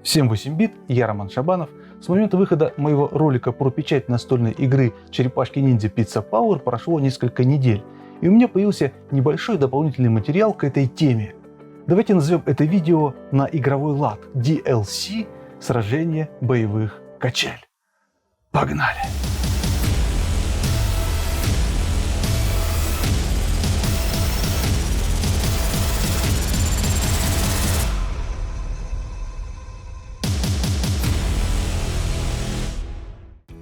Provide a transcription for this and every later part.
Всем 8 бит, я Роман Шабанов. С момента выхода моего ролика про печать настольной игры Черепашки-ниндзя Pizza Power прошло несколько недель, и у меня появился небольшой дополнительный материал к этой теме. Давайте назовем это видео на игровой лад DLC «Сражение боевых качель». Погнали!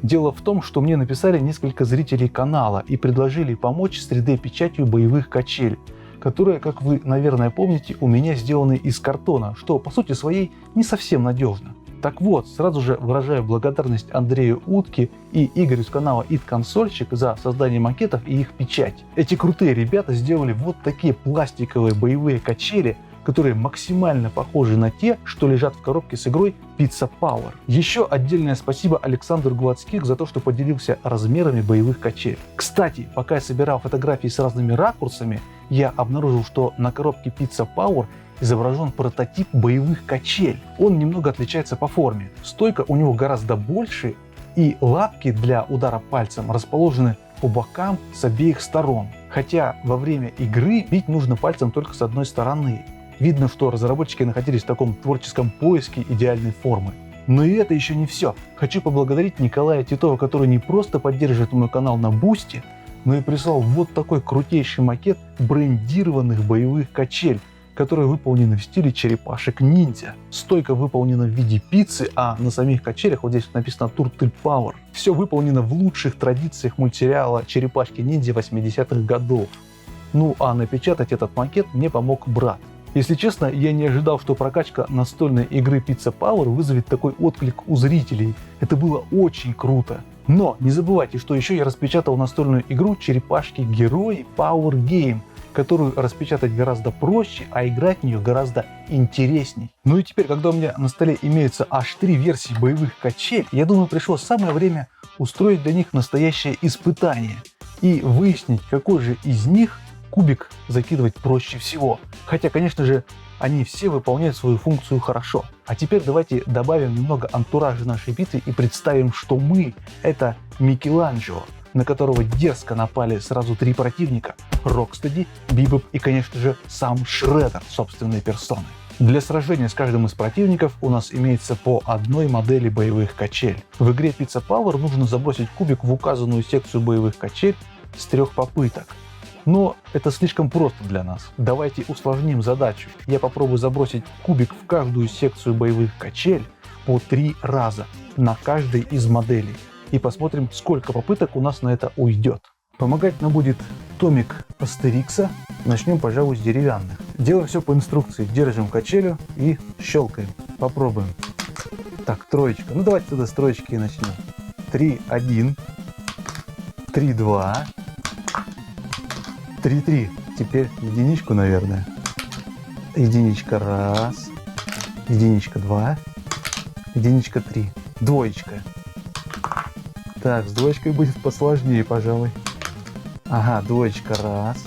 Дело в том, что мне написали несколько зрителей канала и предложили помочь с 3D-печатью боевых качель, которые, как вы, наверное, помните, у меня сделаны из картона, что по сути своей не совсем надежно. Так вот, сразу же выражаю благодарность Андрею Утке и Игорю с канала ИТ-консольщик за создание макетов и их печать. Эти крутые ребята сделали вот такие пластиковые боевые качели, которые максимально похожи на те, что лежат в коробке с игрой Pizza Power. Еще отдельное спасибо Александру Гладских за то, что поделился размерами боевых качель. Кстати, пока я собирал фотографии с разными ракурсами, я обнаружил, что на коробке Pizza Power изображен прототип боевых качель. Он немного отличается по форме. Стойка у него гораздо больше, и лапки для удара пальцем расположены по бокам с обеих сторон. Хотя во время игры бить нужно пальцем только с одной стороны. Видно, что разработчики находились в таком творческом поиске идеальной формы. Но и это еще не все. Хочу поблагодарить Николая Титова, который не просто поддерживает мой канал на Бусти, но и прислал вот такой крутейший макет брендированных боевых качель, которые выполнены в стиле черепашек-ниндзя. Стойка выполнена в виде пиццы, а на самих качелях вот здесь написано Turtle Power. Все выполнено в лучших традициях мультсериала «Черепашки-ниндзя» 80-х годов. Ну а напечатать этот макет мне помог брат. Если честно, я не ожидал, что прокачка настольной игры Pizza Power вызовет такой отклик у зрителей. Это было очень круто. Но не забывайте, что еще я распечатал настольную игру Черепашки-герои Power Game, которую распечатать гораздо проще, а играть в нее гораздо интересней. Ну и теперь, когда у меня на столе имеются аж 3 версии боевых качель, я думаю, пришло самое время устроить для них настоящее испытание и выяснить, какой же из них кубик закидывать проще всего. Хотя, конечно же, они все выполняют свою функцию хорошо. А теперь давайте добавим немного антуража нашей битвы и представим, что мы — это Микеланджело, на которого дерзко напали сразу 3 противника — Рокстеди, Бибоп и, конечно же, сам Шреддер собственной персоной. Для сражения с каждым из противников у нас имеется по одной модели боевых качель. В игре Pizza Power нужно забросить кубик в указанную секцию боевых качель с 3 попыток. Но это слишком просто для нас. Давайте усложним задачу. Я попробую забросить кубик в каждую секцию боевых качель по 3 раза на каждой из моделей. И посмотрим, сколько попыток у нас на это уйдет. Помогать нам будет томик Астерикса. Начнем, пожалуй, с деревянных. Делаем все по инструкции. Держим качелю и щелкаем. Попробуем. Так, троечка. Ну давайте тогда с троечки и начнем. 3-1. 3-2. 3-3. Теперь единичку, наверное. Единичка раз. Единичка 2. Единичка 3. Двоечка. Так, с двоечкой будет посложнее, пожалуй. Ага, двоечка раз.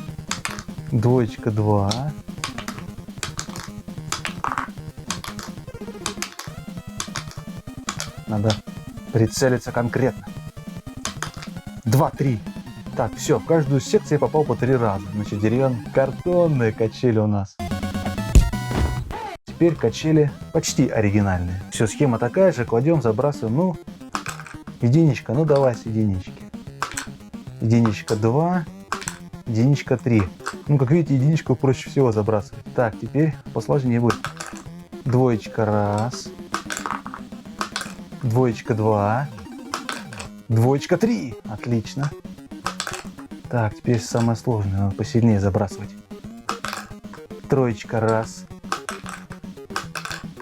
Двоечка 2. Надо прицелиться конкретно. 2-3. Так, все, в каждую секцию я попал по 3 раза. Значит, деревянные картонные качели у нас. Теперь качели почти оригинальные. Все, схема такая же, кладем, забрасываем. Ну, единичка, ну давай с единички. Единичка 2, единичка 3. Ну, как видите, единичку проще всего забрасывать. Так, теперь посложнее будет. Двоечка раз. Двоечка 2. Двоечка 3. Отлично. Так, теперь самое сложное, надо посильнее забрасывать. Троечка раз.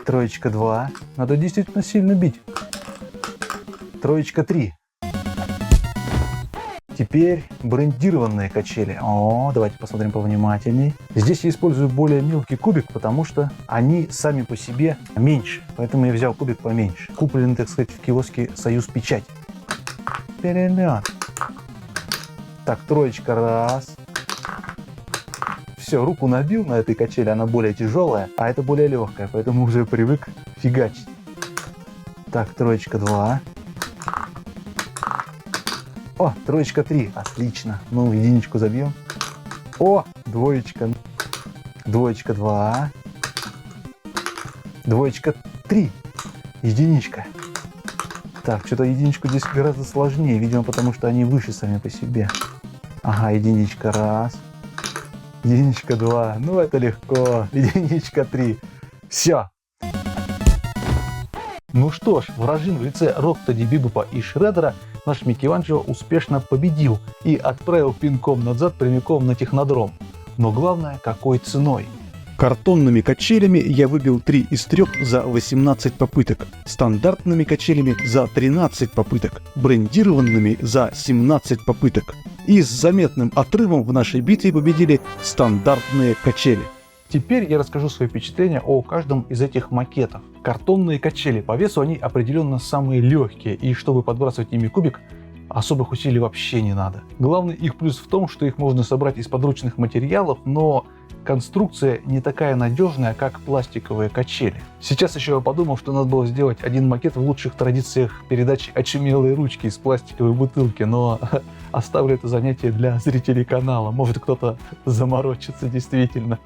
Троечка 2. Надо действительно сильно бить. Троечка 3. Теперь брендированные качели. О, давайте посмотрим повнимательней. Здесь я использую более мелкий кубик, потому что они сами по себе меньше. Поэтому я взял кубик поменьше. Купленный, так сказать, в киоске Союз Печать. Перелет. Так, троечка раз. Все, руку набил на этой качели, она более тяжелая, а это более легкая, поэтому уже привык фигачить. Так, троечка 2. О, троечка 3. Отлично. Ну, единичку забьем. О, двоечка. Двоечка 2. Двоечка 3. Единичка. Так, что-то единичку здесь гораздо сложнее, видимо, потому что они выше сами по себе. Ага, единичка 1. Единичка 2. Ну, это легко. Единичка 3. Все. Ну что ж, вражин в лице Рокстеди, Бибопа и Шреддера наш Микеланджело успешно победил и отправил пинком назад прямиком на технодром. Но главное, какой ценой? Картонными качелями я выбил 3 из 3 за 18 попыток, стандартными качелями за 13 попыток, брендированными за 17 попыток. И с заметным отрывом в нашей битве победили стандартные качели. Теперь я расскажу свои впечатления о каждом из этих макетов. Картонные качели. По весу они определенно самые легкие, и чтобы подбрасывать ими кубик, особых усилий вообще не надо. Главный их плюс в том, что их можно собрать из подручных материалов, но конструкция не такая надежная, как пластиковые качели. Сейчас еще я подумал, что надо было сделать один макет в лучших традициях передачи «Очумелые ручки» из пластиковой бутылки, но оставлю это занятие для зрителей канала. Может, кто-то заморочится действительно.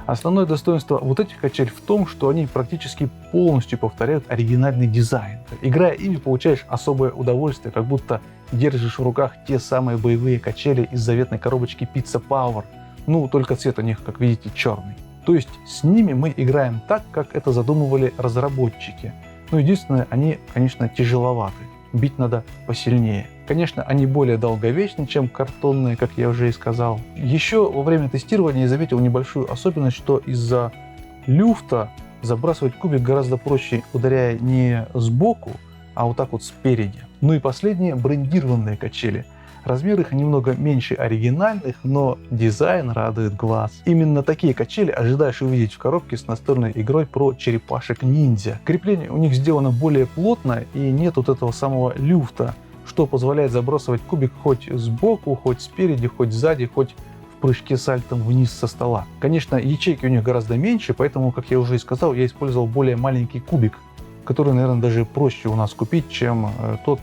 Основное достоинство вот этих качель в том, что они практически полностью повторяют оригинальный дизайн. Играя ими, получаешь особое удовольствие, как будто держишь в руках те самые боевые качели из заветной коробочки Pizza Power. Ну, только цвет у них, как видите, черный. То есть с ними мы играем так, как это задумывали разработчики. Но единственное, они, конечно, тяжеловаты. Бить надо посильнее. Конечно, они более долговечны, чем картонные, как я уже и сказал. Еще во время тестирования я заметил небольшую особенность, что из-за люфта забрасывать кубик гораздо проще, ударяя не сбоку, а вот так вот спереди. Ну и последние — брендированные качели. Размер их немного меньше оригинальных, но дизайн радует глаз. Именно такие качели ожидаешь увидеть в коробке с настольной игрой про черепашек-ниндзя. Крепление у них сделано более плотно и нет вот этого самого люфта, что позволяет забрасывать кубик хоть сбоку, хоть спереди, хоть сзади, хоть в прыжке сальтом вниз со стола. Конечно, ячейки у них гораздо меньше, поэтому, как я уже и сказал, я использовал более маленький кубик, который, наверное, даже проще у нас купить, чем тот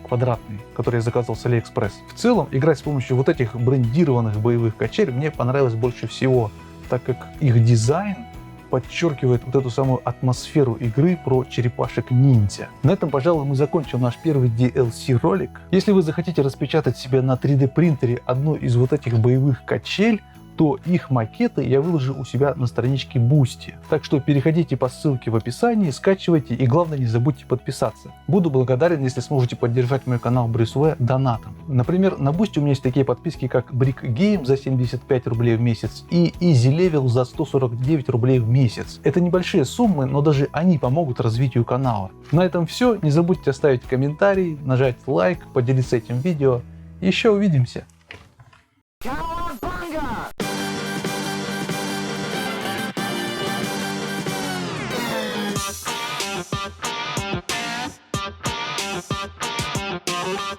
квадратный, который я заказывал с AliExpress. В целом, играть с помощью вот этих брендированных боевых качелей мне понравилось больше всего, так как их дизайн подчеркивает вот эту самую атмосферу игры про черепашек-ниндзя. На этом, пожалуй, мы закончим наш первый DLC ролик. Если вы захотите распечатать себе на 3D принтере одну из вот этих боевых качель, то их макеты я выложу у себя на страничке Boosty. Так что переходите по ссылке в описании, скачивайте и главное не забудьте подписаться. Буду благодарен, если сможете поддержать мой канал BriceWare донатом. Например, на Boosty у меня есть такие подписки, как Brick Game за 75 рублей в месяц и Easy Level за 149 рублей в месяц. Это небольшие суммы, но даже они помогут развитию канала. На этом все. Не забудьте оставить комментарий, нажать лайк, поделиться этим видео. Еще увидимся. We'll be right back.